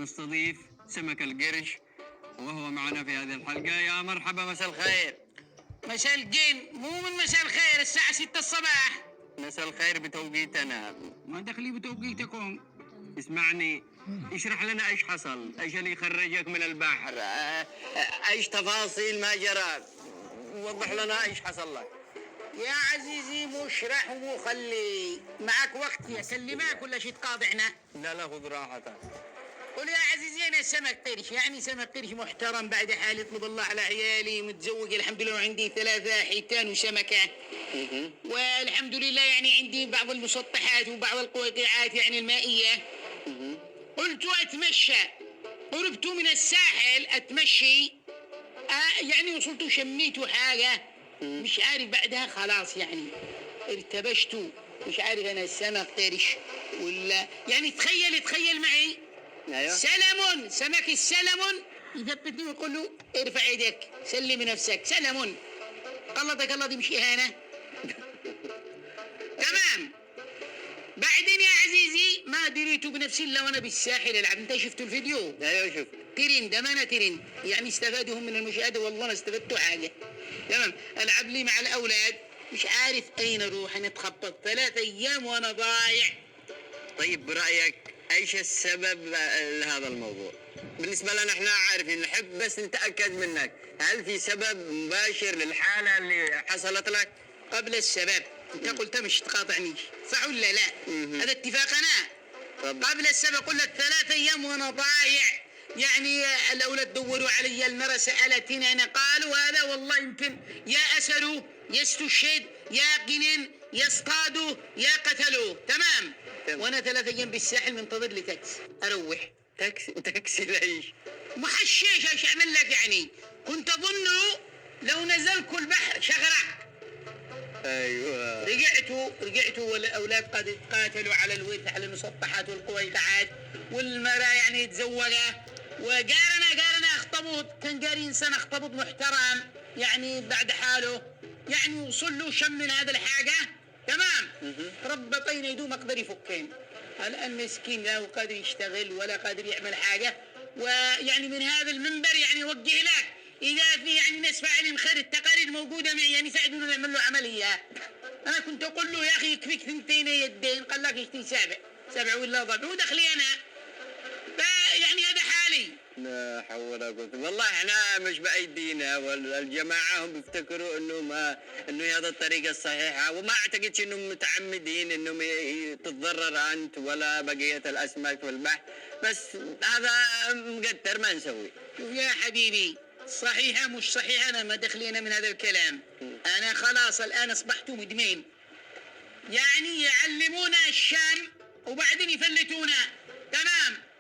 نستضيف سمك القرش وهو معنا في هذه الحلقة. يا مرحبا، مساء الخير. مساء الجن، مو من مساء الخير، الساعة 6 الصباح. مساء الخير بتوقيتنا. ما دخلي بتوقيتكم. اسمعني، اشرح لنا ايش حصل، ايش اللي خرجك من البحر، ايش تفاصيل ما جرى، وضح لنا ايش حصل لك. يا عزيزي مو اشرح ومو خلي، معك وقت اكلمك ولا شي تقاطعنا؟ لا خذ راحتك. قول يا عزيزي انا سمك قرش، يعني سمك قرش محترم، بعد حال يطلب الله على عيالي، متزوج الحمد لله وعندي 3 حيتان وسمكة. والحمد لله يعني عندي بعض المسطحات وبعض القويقعات يعني المائية. قلت اتمشى، قربت من الساحل اتمشي، يعني وصلت وشميت حاجة مش عارف، بعدها خلاص يعني ارتبشت، مش عارف انا السمك قرش ولا يعني. تخيل معي. ايوه. سلمون، سمك السلمون يثبتني ويقول له ارفع يدك سلم نفسك سلمون. قلدك الله، دي مش اهانة؟ تمام. بعدين يا عزيزي ما دريت بنفسي الا وانا بالساحل العب. انت شفت الفيديو؟ ايوه شوف. ترند، امانه ترند، يعني استفادوا هم من المشاهده، والله ما استفدتوا حاجه. تمام. العب لي مع الاولاد، مش عارف اين اروح، انا اتخبط 3 ايام وانا ضايع. طيب برايك ايش السبب لهذا الموضوع؟ بالنسبه لنا احنا عارفين، نحب بس نتاكد منك، هل في سبب مباشر للحاله اللي حصلت لك؟ قبل السبب انت قلت مش تقاطعنيش، صح ولا لا؟ هذا اتفاقنا. قبل السبب قلت 3 ايام وانا ضايع، يعني الاولاد دوروا علي، المرأة سالتني، انا قالوا هذا والله يمكن يا اسروا يا استشهد يا قنن يا اصطادوا يا قتلوا. تمام. وانا 3 ايام بالساحل منتظر لي تاكسي اروح. تاكسي ليش؟ محشش ايش اعمل لك يعني؟ كنت اظنه لو نزلت البحر شغرك. ايوه. رجعتوا والاولاد قد قاتلوا على الورث، على المسطحات والقويقعات، والمرأة يعني تزوجها، وقارنا اخطبوط، كان قاري انسان اخطبوط محترم يعني بعد حاله، يعني وصل له شم من هذا الحاجة. تمام. ربطين يدوه ما قدر يفكين. الان مسكين لا قادر يشتغل ولا قادر يعمل حاجة. ويعني من هذا المنبر يعني اوجه لك، إذا في يعني ناس فاعلين خير، التقارير موجودة معي، يعني ساعدونا نعمل له عملية. أنا كنت أقول له يا أخي يكفيك 2 يدين، قال لك يشتي 7 ولا ضبع، ودخلي أنا. يعني هذا حالي. لا حول ولا قوة. والله احنا مش بأيدينا، والجماعة هم بيفتكروا انه هذا الطريقة الصحيحة، وما اعتقدش انهم متعمدين انهم تتضرر انت ولا بقية الاسماك في البحر، بس هذا مقدر ما نسوي. يا حبيبي صحيحة مش صحيحة أنا ما دخلينا من هذا الكلام. أنا خلاص الآن أصبحت مدمن، يعني يعلمونا الشام وبعدين يفلتونا. تمام.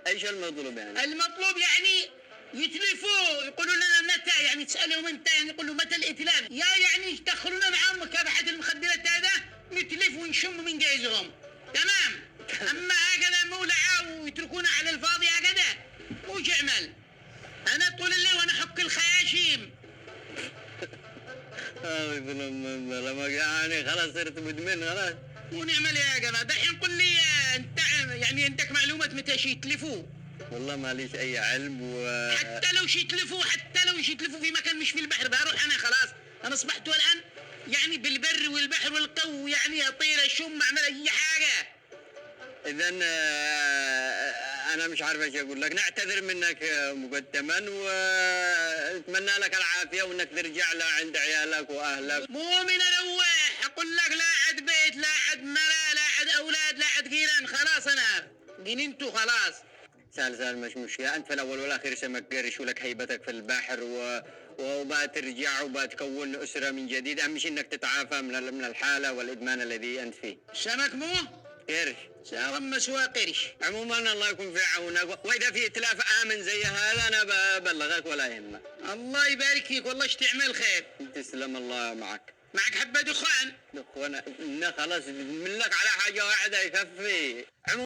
ايش المطلوب يعني؟ المطلوب يعني يتلفوا، يقولوا لنا متى، يعني تسألهم انت، يعني يقولوا متى الائتلاف، يعني يدخلونا معاهم مكافحة المخدرات، هذا نتلف ونشم من جايزهم. تمام. اما هكذا مولعة ويتركونا على الفاضي هكذا وش اعمل؟ انا طول الليل وانا احك الخياشيم. لما يعني خلاص صرت مدمن خلاص. ونعمل يا جماعه دحين قل لي انت، يعني عندك معلومات متى شي يتلفوا؟ والله ماليش اي علم. حتى لو شي يتلفوا في مكان مش في البحر بروح انا خلاص. انا اصبحت الان يعني بالبر والبحر والقو، يعني اطير اشم اعمل اي حاجه. اذا انا مش عارف ايش اقول لك، نعتذر منك مقدما ونتمنى لك العافيه وانك ترجع لعند عيالك واهلك. مو من اروح اقول لك لا عاد بيت لا عاد مرا لا عاد اولاد لا عاد جيران، خلاص انا جننتوا خلاص. سال مش مشكله، انت في الاول والاخير سمك قرش ولك هيبتك في البحر وبترجع وبتكون اسره من جديد، اهم شيء انك تتعافى من الحاله والادمان الذي انت فيه. سمك مو قرش صار مسوى قرش. عموما الله يكون في عونك، واذا في اتلاف امن زي هذا انا ببلغك ولا يهمك. الله يبارك فيك، والله ايش تعمل خير. تسلم، الله معك. معك حبه دخان؟ دخان خلاص، من لك على حاجه واحده يكفي.